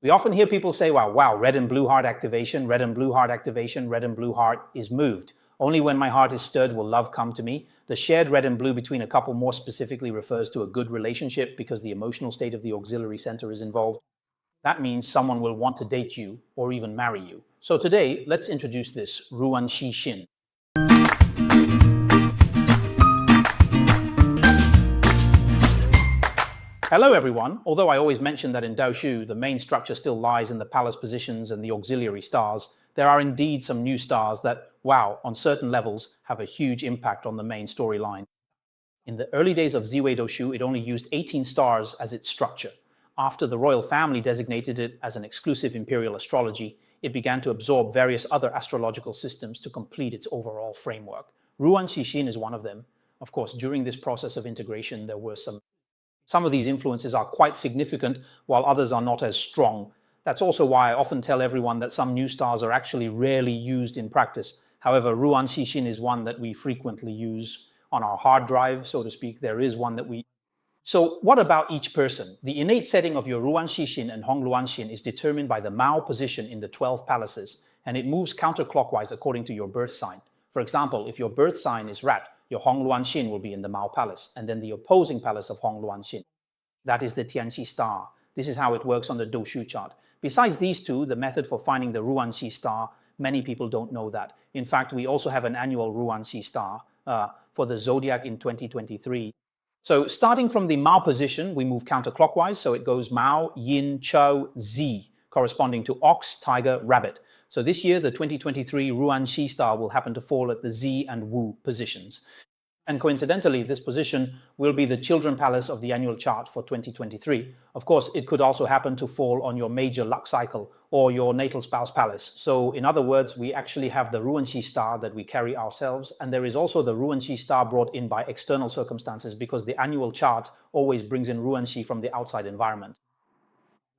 We often hear people say, wow, red and blue heart activation, red and blue heart activation, red and blue heart is moved. Only when my heart is stirred will love come to me. The shared red and blue between a couple more specifically refers to a good relationship because the emotional state of the auxiliary center is involved. That means someone will want to date you or even marry you. So today, let's introduce this Ruan Xi Xin. Hello everyone. Although I always mention that in Dao Shu, the main structure still lies in the palace positions and the auxiliary stars, there are indeed some new stars that, on certain levels, have a huge impact on the main storyline. In the early days of Zi Wei Shu, it only used 18 stars as its structure. After the royal family designated it as an exclusive imperial astrology, it began to absorb various other astrological systems to complete its overall framework. Ruan Xi Xin is one of them. Of course, during this process of integration, there were some of these influences are quite significant, while others are not as strong. That's also why I often tell everyone that some new stars are actually rarely used in practice. However, Ruan Xi Xin is one that we frequently use on our hard drive, so to speak. There is one that we... So what about each person? The innate setting of your Ruan Xi Xin and Hong Luan Xin is determined by the Mao position in the 12 palaces, and it moves counterclockwise according to your birth sign. For example, if your birth sign is Rat, your Hong Luan Xin will be in the Mao palace, and then the opposing palace of Hong Luan Xin. That is the Tianqi star. This is how it works on the Dou Shu chart. Besides these two, the method for finding the Ruan Xi star, many people don't know that. In fact, we also have an annual Ruan Xi star for the zodiac in 2023. So starting from the Mao position, we move counterclockwise. So it goes Mao, Yin, Chou, Zi, corresponding to ox, tiger, rabbit. So this year, the 2023 Ruan Xi star will happen to fall at the Zi and Wu positions. And coincidentally, this position will be the children palace of the annual chart for 2023. Of course, it could also happen to fall on your major luck cycle or your natal spouse palace. So in other words, we actually have the Ruan Xi star that we carry ourselves, and there is also the Ruan Xi star brought in by external circumstances because the annual chart always brings in Ruan Xi from the outside environment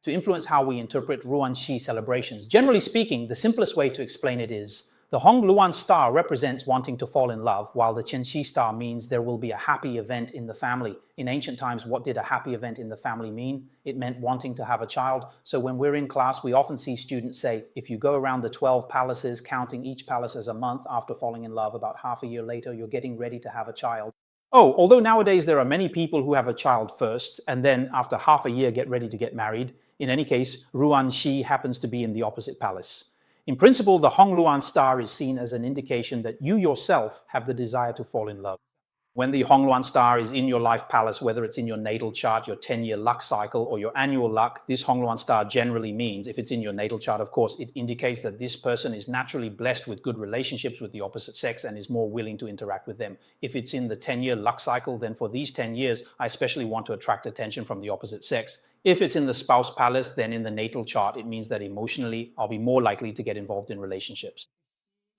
to influence how we interpret Ruan Xi celebrations. Generally speaking, the simplest way to explain it is the Hong Luan Star represents wanting to fall in love, while the Qianxi star means there will be a happy event in the family. In ancient times, what did a happy event in the family mean? It meant wanting to have a child. So when we're in class, we often see students say, if you go around the 12 palaces, counting each palace as a month after falling in love, about half a year later, you're getting ready to have a child. Although nowadays there are many people who have a child first, and then after half a year get ready to get married. In any case, Ruan Xi happens to be in the opposite palace. In principle, the Hong Luan Star is seen as an indication that you yourself have the desire to fall in love. When the Hong Luan Star is in your life palace, whether it's in your natal chart, your 10-year luck cycle, or your annual luck, this Hong Luan Star generally means, if it's in your natal chart, of course, it indicates that this person is naturally blessed with good relationships with the opposite sex and is more willing to interact with them. If it's in the 10-year luck cycle, then for these 10 years, I especially want to attract attention from the opposite sex. If it's in the spouse palace, then in the natal chart, it means that emotionally, I'll be more likely to get involved in relationships.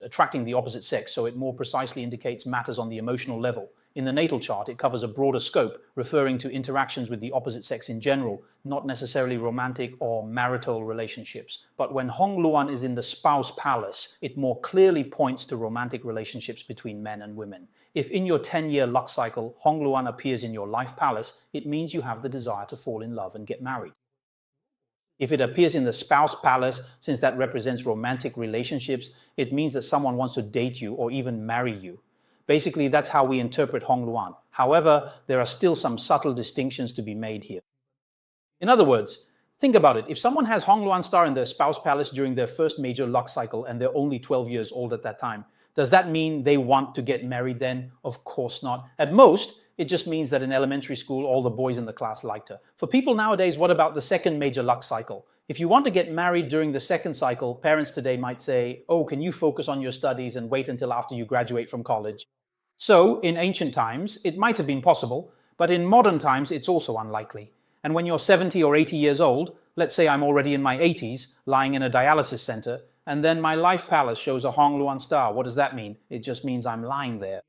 Attracting the opposite sex, so it more precisely indicates matters on the emotional level. In the natal chart, it covers a broader scope, referring to interactions with the opposite sex in general, not necessarily romantic or marital relationships. But when Hong Luan is in the spouse palace, it more clearly points to romantic relationships between men and women. If in your 10-year luck cycle, Hong Luan appears in your life palace, it means you have the desire to fall in love and get married. If it appears in the spouse palace, since that represents romantic relationships, it means that someone wants to date you or even marry you. Basically, that's how we interpret Hong Luan. However, there are still some subtle distinctions to be made here. In other words, think about it. If someone has Hong Luan Star in their spouse palace during their first major luck cycle and they're only 12 years old at that time, does that mean they want to get married then? Of course not. At most, it just means that in elementary school, all the boys in the class liked her. For people nowadays, what about the second major luck cycle? If you want to get married during the second cycle, parents today might say, can you focus on your studies and wait until after you graduate from college? So, in ancient times, it might have been possible, but in modern times, it's also unlikely. And when you're 70 or 80 years old, let's say I'm already in my 80s, lying in a dialysis center, and then my life palace shows a Hong Luan Star. What does that mean? It just means I'm lying there.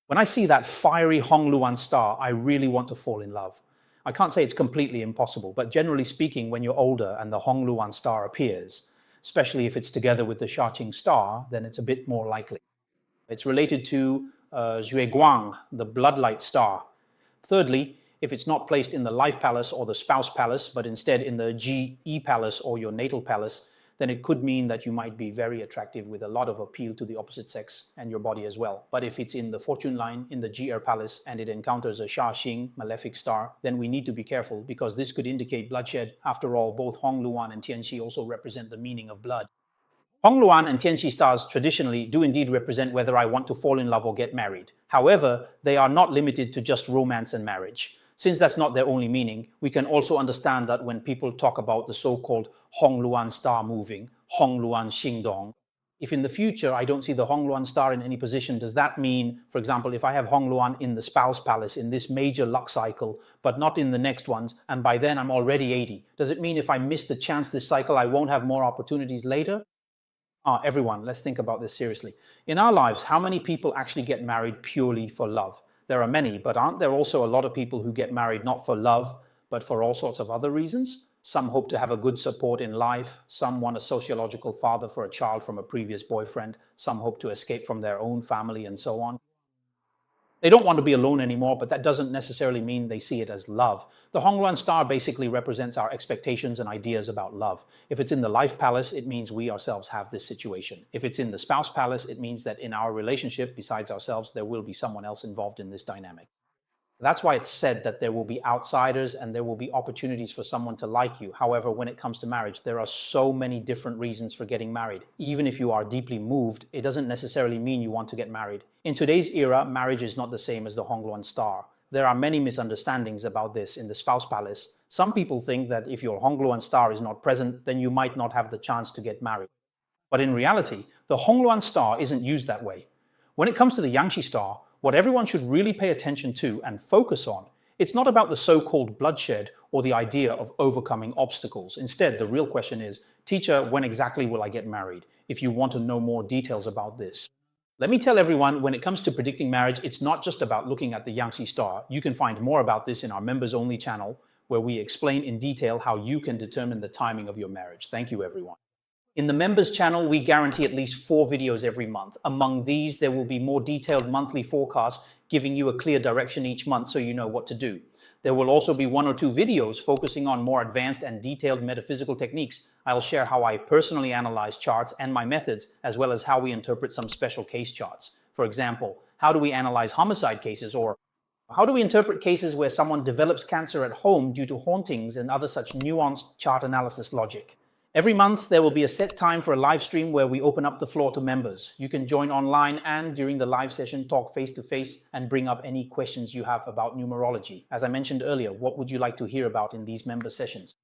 When I see that fiery Hong Luan Star, I really want to fall in love. I can't say it's completely impossible, but generally speaking, when you're older and the Hong Luan Star appears, especially if it's together with the Shaqing Star, then it's a bit more likely. It's related to Zhueguang, the bloodlight star. Thirdly, if it's not placed in the life palace or the spouse palace, but instead in the GE palace or your natal palace, then it could mean that you might be very attractive with a lot of appeal to the opposite sex and your body as well. But if it's in the fortune line, in the GR palace, and it encounters a Sha Xing, malefic star, then we need to be careful because this could indicate bloodshed. After all, both Hong Luan and Tianxi also represent the meaning of blood. Hong Luan and Tianxi stars traditionally do indeed represent whether I want to fall in love or get married. However, they are not limited to just romance and marriage. Since that's not their only meaning, we can also understand that when people talk about the so-called Hong Luan Star moving, Hong Luan Xingdong, if in the future I don't see the Hong Luan Star in any position, does that mean, for example, if I have Hong Luan in the spouse palace in this major luck cycle, but not in the next ones, and by then I'm already 80, does it mean if I miss the chance this cycle, I won't have more opportunities later? Everyone, let's think about this seriously. In our lives, how many people actually get married purely for love? There are many, but aren't there also a lot of people who get married not for love, but for all sorts of other reasons? Some hope to have a good support in life. Some want a sociological father for a child from a previous boyfriend. Some hope to escape from their own family and so on. They don't want to be alone anymore, but that doesn't necessarily mean they see it as love. The Hong Luan Star basically represents our expectations and ideas about love. If it's in the life palace, it means we ourselves have this situation. If it's in the spouse palace, it means that in our relationship, besides ourselves, there will be someone else involved in this dynamic. That's why it's said that there will be outsiders and there will be opportunities for someone to like you. However, when it comes to marriage, there are so many different reasons for getting married. Even if you are deeply moved, it doesn't necessarily mean you want to get married. In today's era, marriage is not the same as the Hong Luan Star. There are many misunderstandings about this in the spouse palace. Some people think that if your Hong Luan Star is not present, then you might not have the chance to get married. But in reality, the Hong Luan Star isn't used that way. When it comes to the Yangshi Star, what everyone should really pay attention to and focus on, it's not about the so-called bloodshed or the idea of overcoming obstacles. Instead, the real question is, teacher, when exactly will I get married? If you want to know more details about this. Let me tell everyone, when it comes to predicting marriage, it's not just about looking at the Yangshi Star. You can find more about this in our members-only channel, where we explain in detail how you can determine the timing of your marriage. Thank you, everyone. In the members channel, we guarantee at least 4 videos every month. Among these, there will be more detailed monthly forecasts giving you a clear direction each month so you know what to do. There will also be 1 or 2 videos focusing on more advanced and detailed metaphysical techniques. I'll share how I personally analyze charts and my methods, as well as how we interpret some special case charts. For example, how do we analyze homicide cases, or how do we interpret cases where someone develops cancer at home due to hauntings and other such nuanced chart analysis logic. Every month, there will be a set time for a live stream where we open up the floor to members. You can join online and during the live session, talk face-to-face and bring up any questions you have about numerology. As I mentioned earlier, what would you like to hear about in these member sessions?